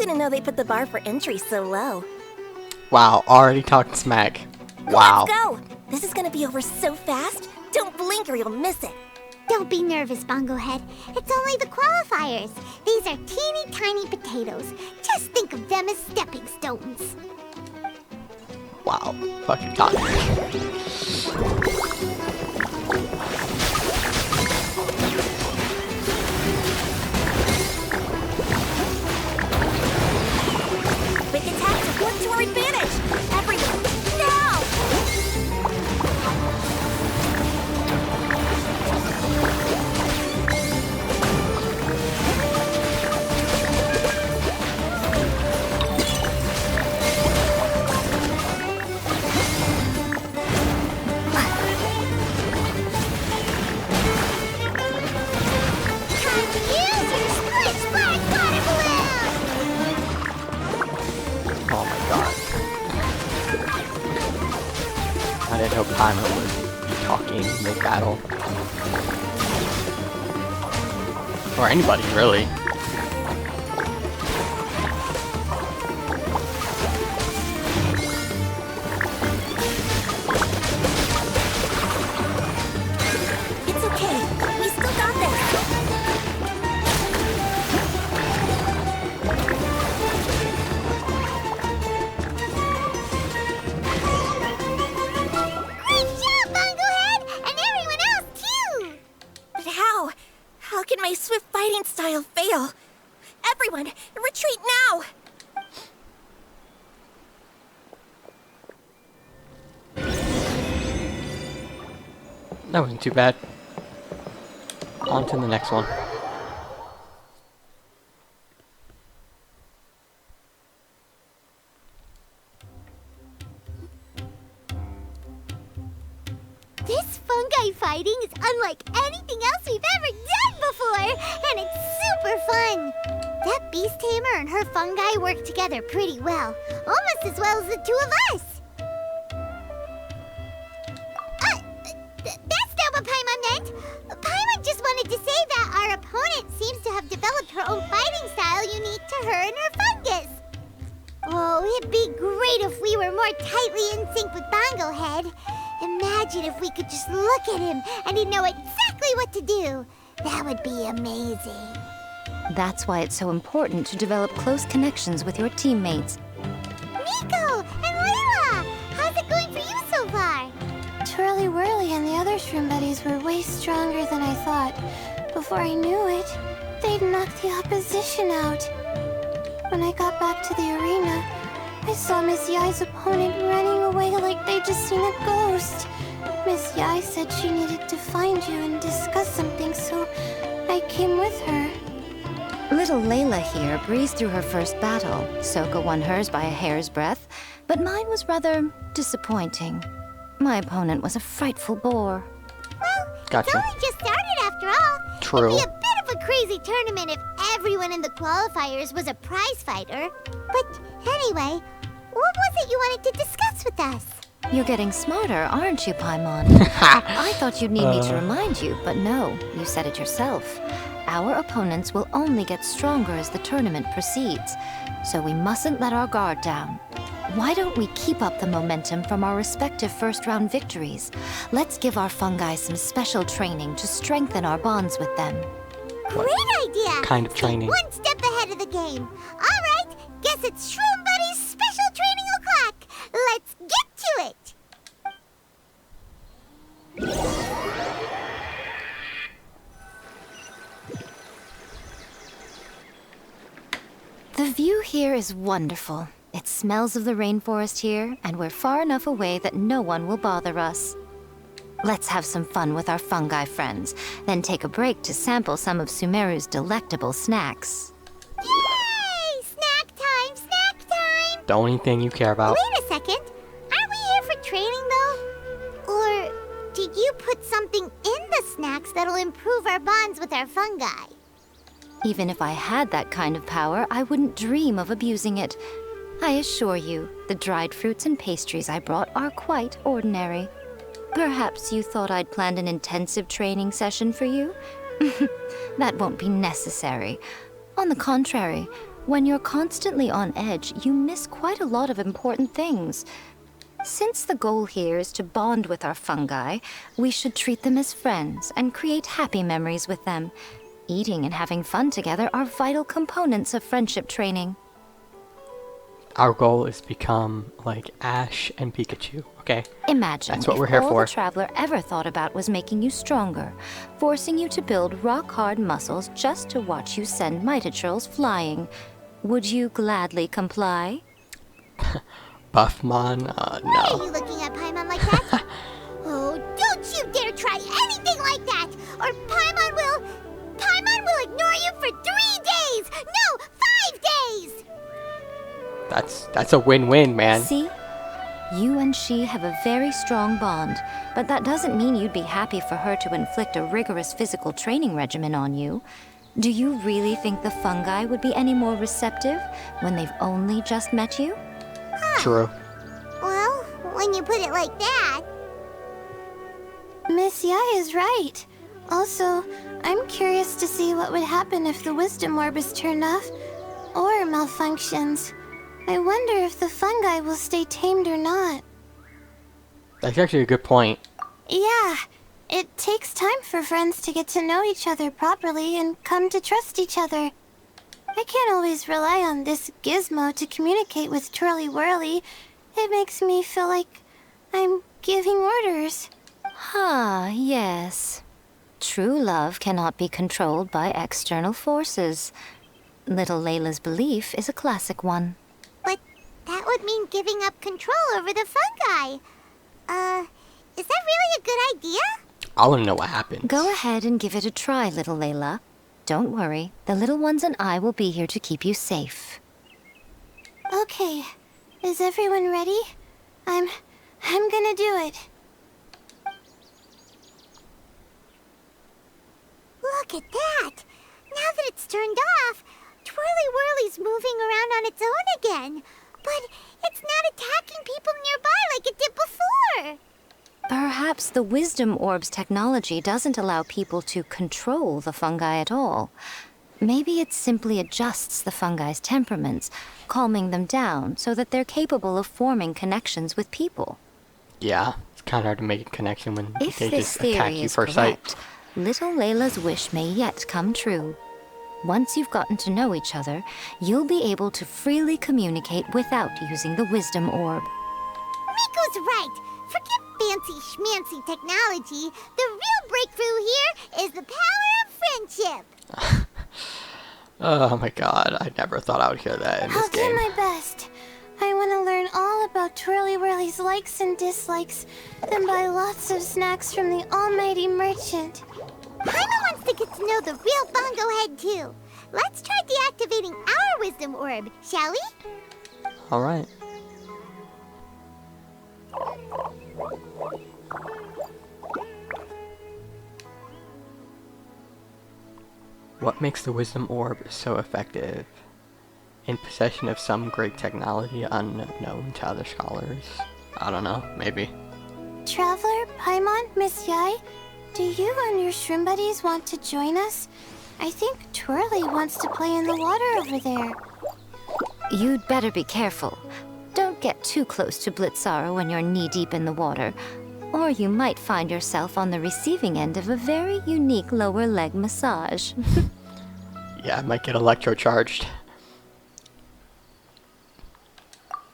didn't know they put the bar for entry so low. Wow, already talking smack. Wow. Let's go! This is gonna be over so fast. Don't blink or you'll miss it. Don't be nervous, Bongohead. It's only the qualifiers. These are teeny tiny potatoes. Just think of them as stepping stones. Wow, fucking talking. Quick attacks work to our advantage! Everyone, now! Time to use your Split Splash Water Balloon! Oh my god. I didn't know Paimon would be talking mid-battle. Or anybody, really. It's okay. We still got this. Great job, Bongohead! And everyone else, too! But how? How can my swift fighting style fail? Everyone, retreat now! That wasn't too bad. On to the next one. This fungi fighting is unlike anything else we've ever done before, and it's super fun. That beast tamer and her fungi work together pretty well, almost as well as the two of us. That's not what Paimon meant. Paimon just wanted to say that our opponent seems to have developed her own fighting style unique to her and her fungus. Oh, it'd be great if we were more tightly in sync with Bongohead. Imagine if we could just look at him and he'd know exactly what to do. That would be amazing. That's why it's so important to develop close connections with your teammates. Nico and Layla, how's it going for you so far? Twirly Whirly and the other shroom buddies were way stronger than I thought. Before I knew it, they'd knocked the opposition out. When I got back to the arena, I saw Miss Yai's opponent running away like they'd just seen a ghost. Miss Yai said she needed to find you and discuss something, so I came with her. Little Layla here breezed through her first battle. Soko won hers by a hair's breadth, but mine was rather disappointing. My opponent was a frightful bore. Well, Gotcha. it's only just started after all. True. It'd be a bit of a crazy tournament if everyone in the qualifiers was a prize fighter. But anyway, what was it you wanted to discuss with us? You're getting smarter, aren't you, Paimon? I thought you'd need me to remind you, but no, you said it yourself. Our opponents will only get stronger as the tournament proceeds, so we mustn't let our guard down. Why don't we keep up the momentum from our respective first-round victories? Let's give our fungi some special training to strengthen our bonds with them. Great idea! Kind of training. Stay one step ahead of the game. All right, guess it's Shroom Buddy's special training o'clock. Let's get to it! The view here is wonderful. It smells of the rainforest here, and we're far enough away that no one will bother us. Let's have some fun with our fungi friends, then take a break to sample some of Sumeru's delectable snacks. Yay! Snack time, snack time! The only thing you care about. Wait a second. Aren't we here for training, though? Or did you put something in the snacks that'll improve our bonds with our fungi? Even if I had that kind of power, I wouldn't dream of abusing it. I assure you, the dried fruits and pastries I brought are quite ordinary. Perhaps you thought I'd planned an intensive training session for you? That won't be necessary. On the contrary, When you're constantly on edge, you miss quite a lot of important things. Since the goal here is to bond with our fungi, we should treat them as friends and create happy memories with them. Eating and having fun together are vital components of friendship training. Our goal is to become like Ash and Pikachu, okay? Imagine That's what if we're here all for. the Traveler ever thought about was making you stronger, forcing you to build rock-hard muscles just to watch you send Mitatrolls flying. Would you gladly comply? Buffmon? Why are No. you looking at Paimon like that? Oh, don't you dare try anything like that! Or Paimon will ignore you for 3 days! No, 5 days! That's a win-win, man. See? You and she have a very strong bond, but that doesn't mean you'd be happy for her to inflict a rigorous physical training regimen on you. Do you really think the fungi would be any more receptive when they've only just met you? True. Well, when you put it like that... Miss Yai is right. Also, I'm curious to see what would happen if the wisdom orb is turned off or malfunctions. I wonder if the fungi will stay tamed or not. That's actually a good point. Yeah, it takes time for friends to get to know each other properly and come to trust each other. I can't always rely on this gizmo to communicate with Twirly Whirly. It makes me feel like I'm giving orders. Ah, yes. True love cannot be controlled by external forces. Little Layla's belief is a classic one. But that would mean giving up control over the fungi. Is that really a good idea? I want to know what happens. Go ahead and give it a try, little Layla. Don't worry, the little ones and I will be here to keep you safe. Okay, is everyone ready? I'm gonna do it. Look at that! Now that it's turned off, Twirly Whirly's moving around on its own again. But it's not attacking people nearby like it did before. Perhaps the Wisdom Orb's technology doesn't allow people to control the fungi at all. Maybe it simply adjusts the fungi's temperaments, calming them down so that they're capable of forming connections with people. Yeah, it's kind of hard to make a connection when If they this just attack theory you is first sight. correct, little Layla's wish may yet come true. Once you've gotten to know each other, you'll be able to freely communicate without using the Wisdom Orb. Miko's right. Forget fancy schmancy technology. The real breakthrough here is the power of friendship. Oh my god, I never thought I would hear that in this I'll do game. my best. I want to learn all about Twirly Whirly's likes and dislikes, then buy lots of snacks from the almighty merchant. Paimon wants to get to know the real Bongo Head too. Let's try deactivating our wisdom orb, shall we? Alright. What makes the Wisdom Orb so effective? In possession of some great technology unknown to other scholars? I don't know, maybe. Traveler, Paimon, Miss Yai, do you and your shrimp buddies want to join us? I think Twirly wants to play in the water over there. You'd better be careful. Don't get too close to Blitzara when you're knee-deep in the water, or you might find yourself on the receiving end of a very unique lower leg massage. Yeah, I might get electrocharged.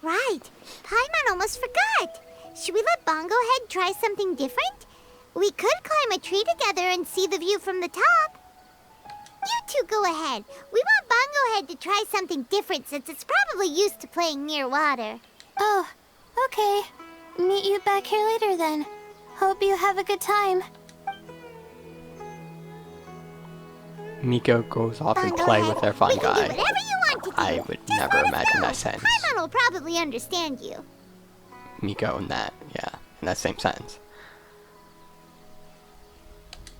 Right. Paimon almost forgot. Should we let Bongo Head try something different? We could climb a tree together and see the view from the top. You two go ahead. We want Bongo Head to try something different since it's probably used to playing near water. Oh, okay. Meet you back here later then. Hope you have a good time. Miko goes off and Bongo play Head, with their we fungi. can do whatever you want to do. I would Just never let us imagine know. that sentence. Paimon will probably understand you. Miko and that, yeah, in that same sentence.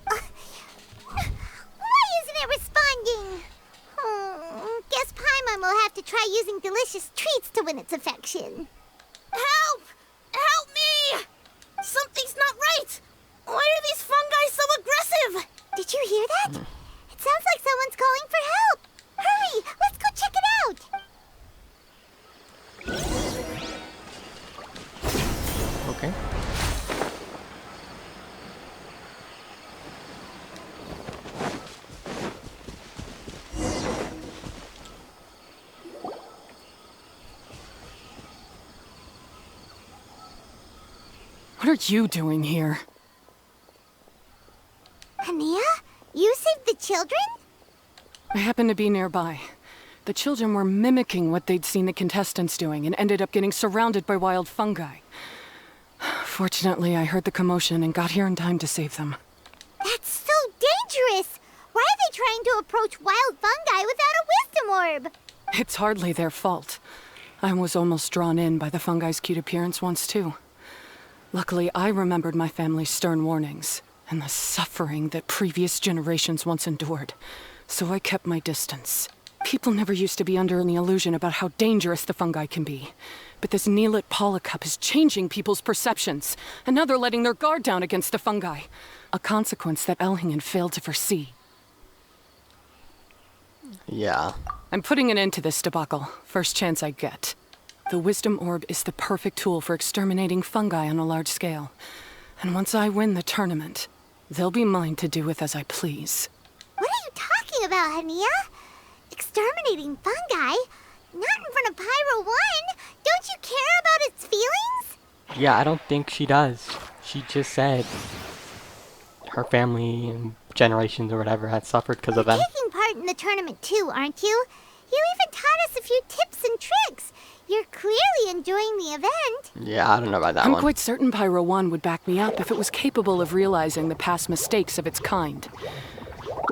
Why isn't it responding? Guess Paimon will have to try using delicious treats to win its affection. Help! Help me! Something's not right! Why are these fungi so aggressive? Did you hear that? It sounds like someone's calling for help. Hurry! Let's go check it out! What are you doing here? Hania? You saved the children? I happened to be nearby. The children were mimicking what they'd seen the contestants doing and ended up getting surrounded by wild fungi. Fortunately, I heard the commotion and got here in time to save them. That's so dangerous! Why are they trying to approach wild fungi without a wisdom orb? It's hardly their fault. I was almost drawn in by the fungi's cute appearance once, too. Luckily, I remembered my family's stern warnings and the suffering that previous generations once endured, so I kept my distance. People never used to be under any illusion about how dangerous the fungi can be. But this Neelit polycup is changing people's perceptions, and now they're letting their guard down against the fungi. A consequence that Elhingen failed to foresee. Yeah. I'm putting an end to this debacle, first chance I get. The Wisdom Orb is the perfect tool for exterminating fungi on a large scale. And once I win the tournament, they'll be mine to do with as I please. What are you talking about, Hania? Exterminating fungi? Not in front of Pyro 1! Don't you care about its feelings? Yeah, I don't think she does. She just said her family and generations or whatever had suffered because of them. You're taking part in the tournament too, aren't you? You even taught us a few tips and tricks. You're clearly enjoying the event. Yeah, I don't know about that I'm one. quite certain Pyro 1 would back me up if it was capable of realizing the past mistakes of its kind.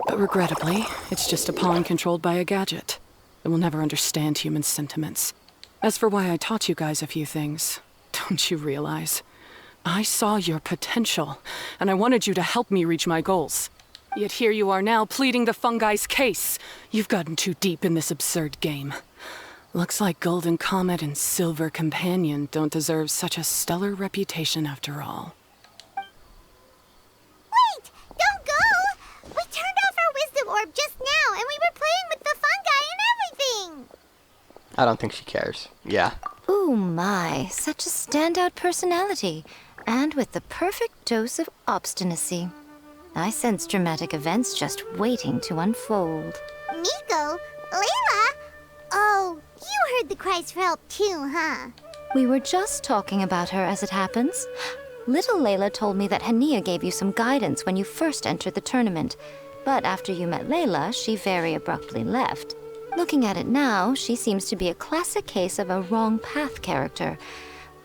But regrettably, it's just a pawn controlled by a gadget. It will never understand human sentiments. As for why I taught you guys a few things, don't you realize? I saw your potential, and I wanted you to help me reach my goals. Yet here you are now pleading the fungi's case. You've gotten too deep in this absurd game. Looks like Golden Comet and Silver Companion don't deserve such a stellar reputation after all. Wait! Don't go! We turned off our wisdom orb just now, and we were playing with the fungi and everything! I don't think she cares. Yeah. Ooh my, such a standout personality, and with the perfect dose of obstinacy. I sense dramatic events just waiting to unfold. Nico? Layla? Oh, you heard the cries for help too, huh? We were just talking about her as it happens. Little Layla told me that Hania gave you some guidance when you first entered the tournament, but after you met Layla, she very abruptly left. Looking at it now, she seems to be a classic case of a wrong path character.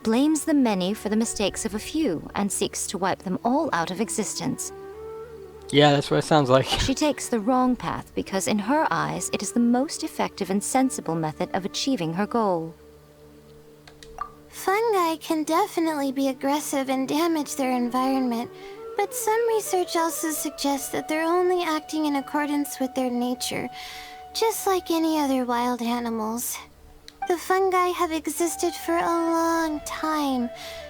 Blames the many for the mistakes of a few and seeks to wipe them all out of existence. Yeah, that's what it sounds like. She takes the wrong path because in her eyes, it is the most effective and sensible method of achieving her goal. Fungi can definitely be aggressive and damage their environment, but some research also suggests that they're only acting in accordance with their nature, just like any other wild animals. The fungi have existed for a long time.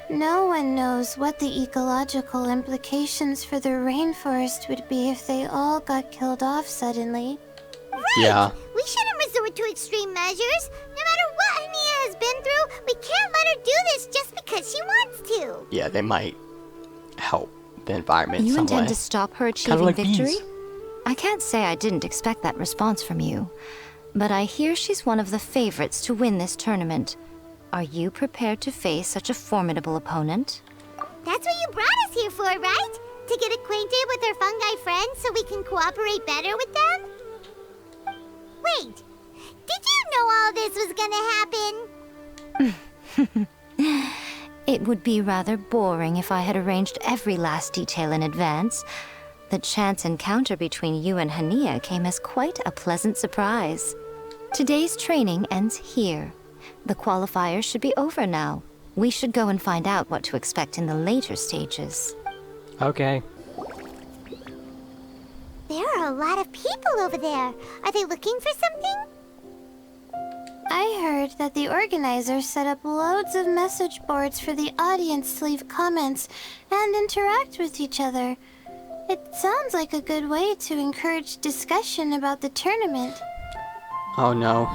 No one knows what the ecological implications for the rainforest would be if they all got killed off suddenly. Right! Yeah. We shouldn't resort to extreme measures. No matter what Hania has been through, we can't let her do this just because she wants to. Yeah, they might help the environment in You some intend way. to stop her Kinda achieving like victory? bees. I can't say I didn't expect that response from you, but I hear she's one of the favorites to win this tournament. Are you prepared to face such a formidable opponent? That's what you brought us here for, right? To get acquainted with our fungi friends so we can cooperate better with them? Wait, did you know all this was gonna happen? It would be rather boring if I had arranged every last detail in advance. The chance encounter between you and Hania came as quite a pleasant surprise. Today's training ends here. The qualifiers should be over now. We should go and find out what to expect in the later stages. Okay. There are a lot of people over there. Are they looking for something? I heard that the organizers set up loads of message boards for the audience to leave comments and interact with each other. It sounds like a good way to encourage discussion about the tournament. Oh no.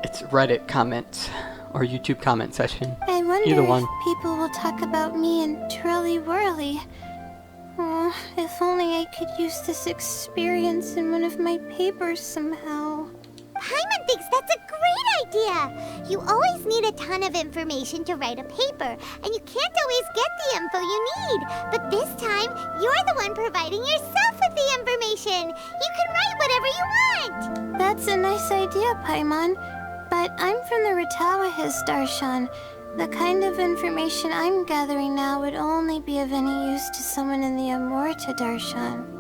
It's Reddit comments or YouTube comment session. I wonder Either one. if people will talk about me and Twirly Whirly. Oh, if only I could use this experience in one of my papers somehow. Paimon thinks that's a great idea. You always need a ton of information to write a paper, and you can't always get the info you need. But this time, you're the one providing yourself with the information. You can write whatever you want. That's a nice idea, Paimon. But I'm from the Ratawahiz, Darshan. The kind of information I'm gathering now would only be of any use to someone in the Amorta, Darshan.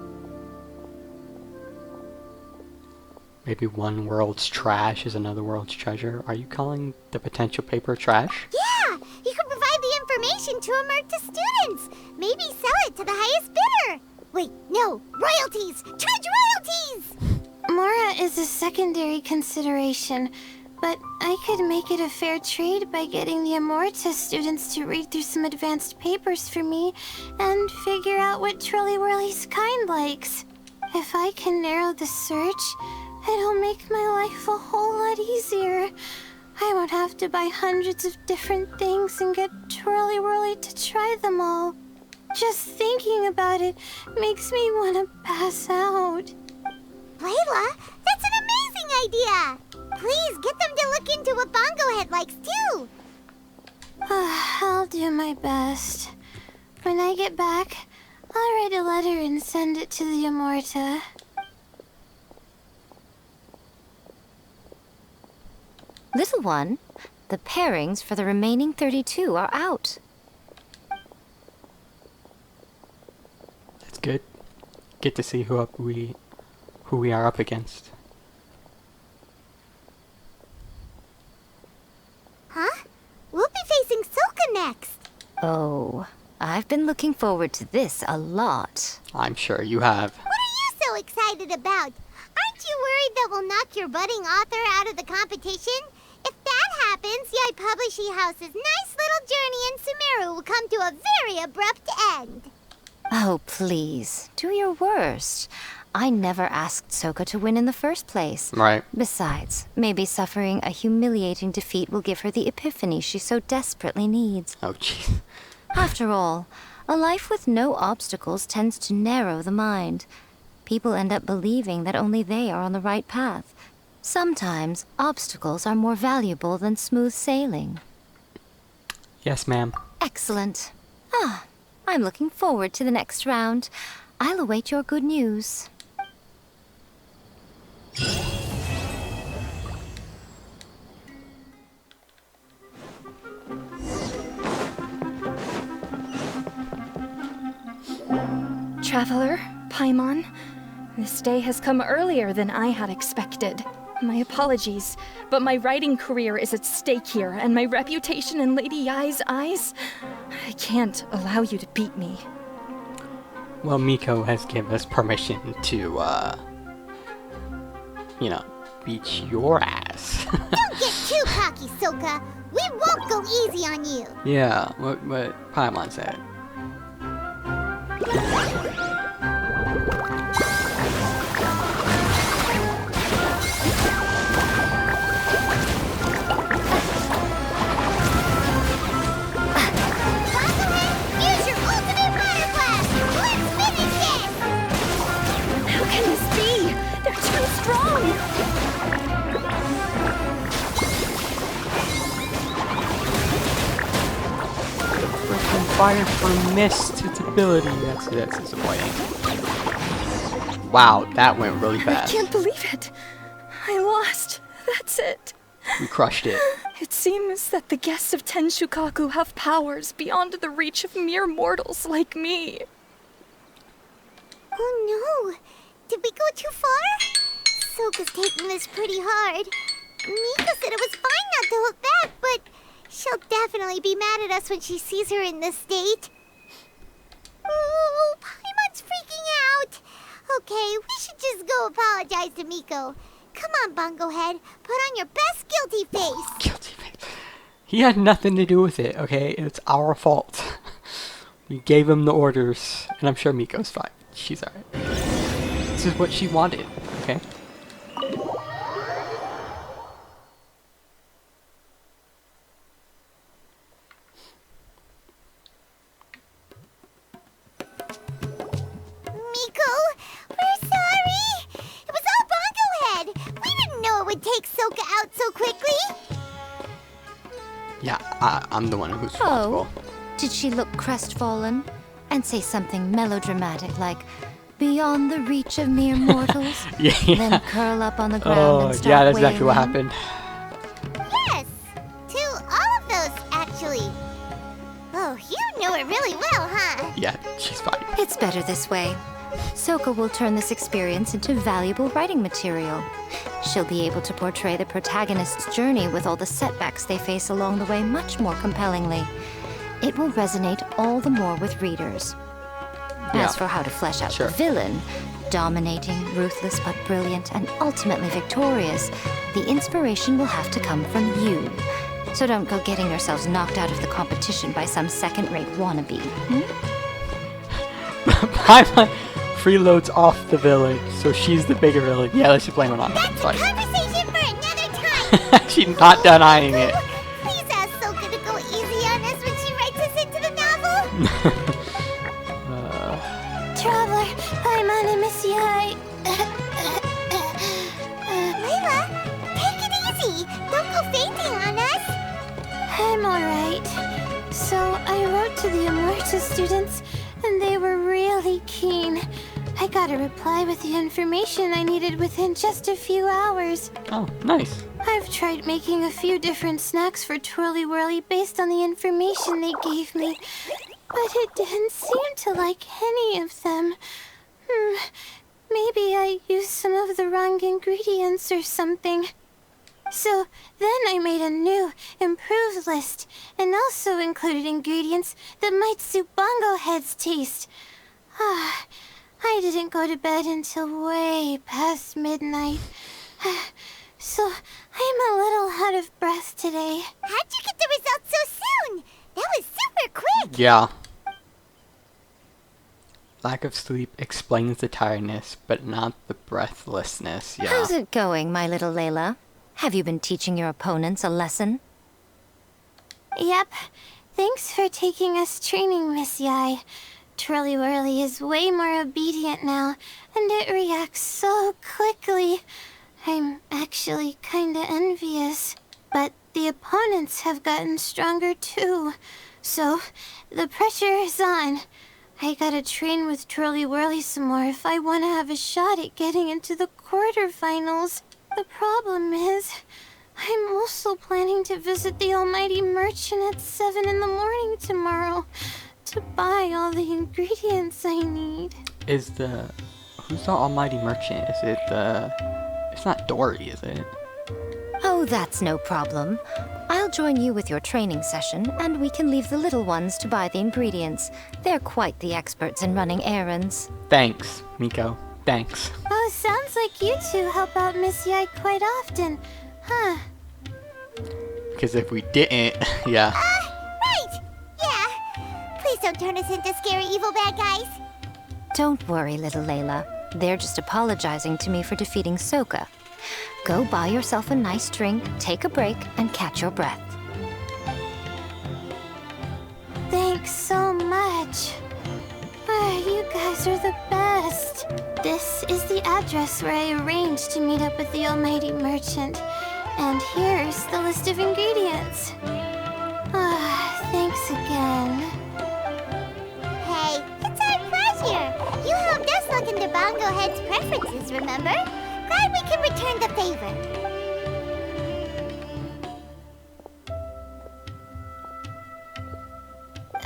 Maybe one world's trash is another world's treasure. Are you calling the potential paper trash? Yeah, you can provide the information to Amurta students. Maybe sell it to the highest bidder. Wait, no, royalties! Charge royalties! Mora is a secondary consideration, but I could make it a fair trade by getting the Amorta students to read through some advanced papers for me and figure out what Trolly Whirly's kind likes. If I can narrow the search, it'll make my life a whole lot easier. I won't have to buy hundreds of different things and get Twirly Whirly to try them all. Just thinking about it makes me want to pass out. Layla, that's an amazing idea! Please get them to look into what Bongo Head likes too! I'll do my best. When I get back, I'll write a letter and send it to the Amorta. Little one, the pairings for the remaining 32 are out. That's good. Get to see who we are up against. Huh? We'll be facing Soka next! Oh, I've been looking forward to this a lot. I'm sure you have. What are you so excited about? Aren't you worried that we'll knock your budding author out of the competition? If that happens, Yai Publishing House's nice little journey in Sumeru will come to a very abrupt end. Oh, please, do your worst. I never asked Soka to win in the first place. Right. Besides, maybe suffering a humiliating defeat will give her the epiphany she so desperately needs. Oh, jeez. After all, a life with no obstacles tends to narrow the mind. People end up believing that only they are on the right path. Sometimes, obstacles are more valuable than smooth sailing. Yes, ma'am. Excellent. I'm looking forward to the next round. I'll await your good news. Traveler, Paimon, this day has come earlier than I had expected. My apologies, but my writing career is at stake here, and my reputation in Lady Yai's eyes. I can't allow you to beat me. Well, Miko has given us permission to, beat your ass. Don't get too cocky, Soka. We won't go easy on you. Yeah, what Paimon said. Use your ultimate fire blast! Let's finish this! How can this be? They're too strong! Freaking fire for missed its ability. That's disappointing. Wow, that went really I fast. can't believe it. I lost. That's it. We crushed it. It seems that the guests of Tenshukaku have powers beyond the reach of mere mortals like me. Oh no! Did we go too far? Soka's taking this pretty hard. Miko said it was fine not to look back, but she'll definitely be mad at us when she sees her in this state. Oh, Paimon's freaking out. Okay, we should just go apologize to Miko. Come on, Bungo Head. Put on your best guilty face. Guilty face. He had nothing to do with it, okay? It's our fault. We gave him the orders, and I'm sure Miko's fine. She's alright. This is what she wanted, okay? Miko, we're sorry. It was all Bungo Head. We didn't know it would take Soka out so quickly? Yeah, I'm the one who's responsible. Oh, did she look crestfallen and say something melodramatic like, "Beyond the reach of mere mortals"? Yeah. Then curl up on the ground Oh, and start yeah, that's exactly what wailing? happened. Yes, to all of those, actually. Oh, you know it really well, huh? Yeah, she's fine. It's better this way. Soka will turn this experience into valuable writing material. She'll be able to portray the protagonist's journey with all the setbacks they face along the way much more compellingly. It will resonate all the more with readers. Yeah. As for how to flesh out Sure. the villain, dominating, ruthless but brilliant, and ultimately victorious, the inspiration will have to come from you. So don't go getting yourselves knocked out of the competition by some second-rate wannabe. Paimon freeloads off the village, so she's the bigger villain. Yeah, let's just blame it on her. That's a Fine. conversation for another time. She's not denying it. Please ask Soka to go easy on us when she writes us into the novel. Traveler, Paimon, I miss you. Layla, take it easy. Don't go fainting on us. I'm alright. So I wrote to the Immortus students, and they were really keen. I got a reply with the information I needed within just a few hours. Oh, nice. I've tried making a few different snacks for Twirly Whirly based on the information they gave me, but it didn't seem to like any of them. Maybe I used some of the wrong ingredients or something. So then I made a new, improved list, and also included ingredients that might suit Bongo Head's taste. I didn't go to bed until way past midnight. So I'm a little out of breath today. How'd you get the results so soon? That was super quick. Yeah. Lack of sleep explains the tiredness, but not the breathlessness. Yeah. How's it going, my little Layla? Have you been teaching your opponents a lesson? Yep. Thanks for taking us training, Miss Yai. Twirly Whirly is way more obedient now, and it reacts so quickly. I'm actually kinda envious. But the opponents have gotten stronger too. So, the pressure is on. I gotta train with Twirly Whirly some more if I want to have a shot at getting into the quarterfinals. The problem is, I'm also planning to visit the Almighty Merchant at 7 in the morning tomorrow to buy all the ingredients I need. Who's the almighty merchant? It's not Dory, is it? Oh, that's no problem. I'll join you with your training session, and we can leave the little ones to buy the ingredients. They're quite the experts in running errands. Thanks, Miko. Thanks. Oh, sounds like you two help out Miss Yai quite often, huh? Because if we didn't, yeah. Right. Yeah. Please don't turn us into scary evil bad guys. Don't worry, little Layla. They're just apologizing to me for defeating Soka. Go buy yourself a nice drink, take a break, and catch your breath. Thanks so much. You guys are the best. This is the address where I arranged to meet up with the Almighty Merchant. And here's the list of ingredients. Thanks again. Hey, it's our pleasure. You helped us look into Bongo Head's preferences, remember? Glad we can return the favor.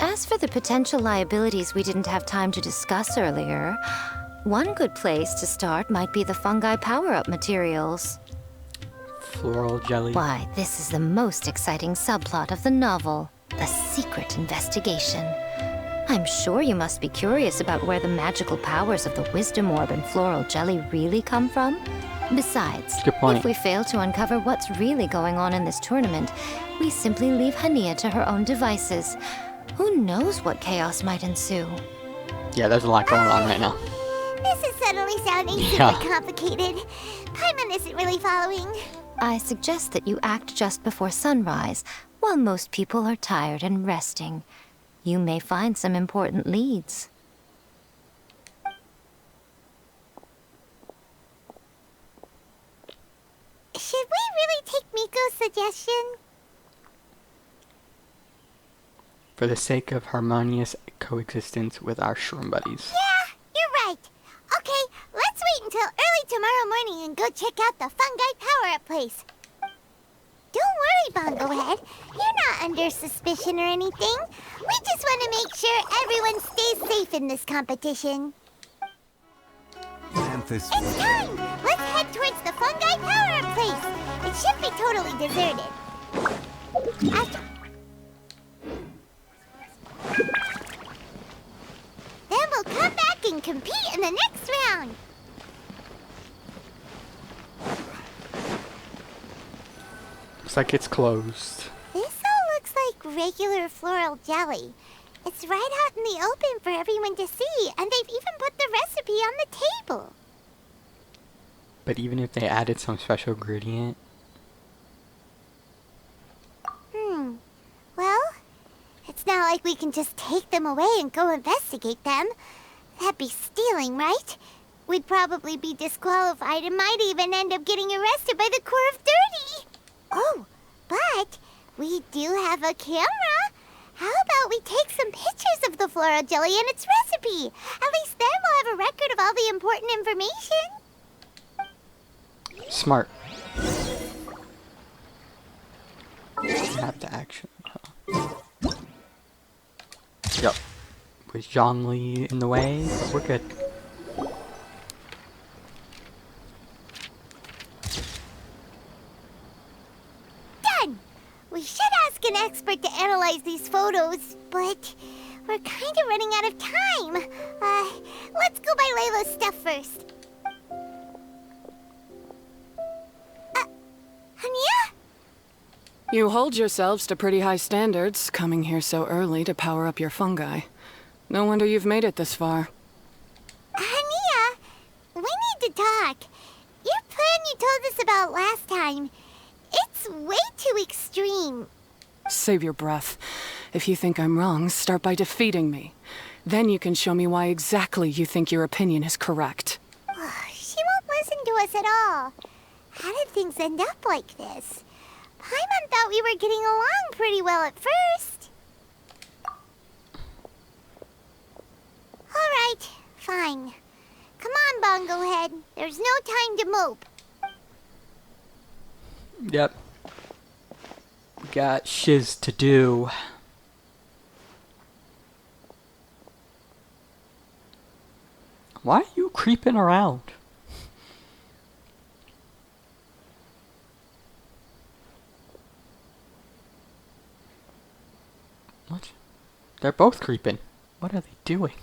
As for the potential liabilities we didn't have time to discuss earlier, one good place to start might be the fungi power-up materials. Floral jelly. Why, this is the most exciting subplot of the novel, the secret investigation. I'm sure you must be curious about where the magical powers of the Wisdom Orb and Floral Jelly really come from. Besides, Good point. if we fail to uncover what's really going on in this tournament, we simply leave Hania to her own devices. Who knows what chaos might ensue? Yeah, there's a lot going on right now. This is suddenly sounding Yeah. super complicated. Paimon isn't really following. I suggest that you act just before sunrise, while most people are tired and resting. You may find some important leads. Should suggestion? For the sake of harmonious coexistence with our shroom buddies. Yeah, you're right. Okay, let's wait until early tomorrow morning and go check out the fungi power-up place. Don't worry, Bongo Head. You're not under suspicion or anything. We just want to make sure everyone stays safe in this competition. It's time! Let's head towards the fungi power-up place. It should be totally deserted. Then we'll come back and compete in the next round. Looks like it's closed. This all looks like regular floral jelly. It's right out in the open for everyone to see, and they've even put the recipe on the table. But even if they added some special ingredient... Well, it's not like we can just take them away and go investigate them. That'd be stealing, right? We'd probably be disqualified and might even end up getting arrested by the Corps of Dirty. Oh, but we do have a camera. How about we take some pictures of the floral jelly and its recipe? At least then we'll have a record of all the important information. Smart. Have to action. Yep. With Zhongli in the way, but we're good. Done! We should ask an expert to analyze these photos, but we're kind of running out of time. Let's go by Layla's stuff first. Anya? You hold yourselves to pretty high standards, coming here so early to power up your fungi. No wonder you've made it this far. Anya, we need to talk. Your plan you told us about last time, it's way too extreme. Save your breath. If you think I'm wrong, start by defeating me. Then you can show me why exactly you think your opinion is correct. She won't listen to us at all. How did things end up like this? Paimon thought we were getting along pretty well at first. All right, fine. Come on, Bongo Head. There's no time to mope. Yep. We got shiz to do. Why are you creeping around? What? They're both creeping. What are they doing?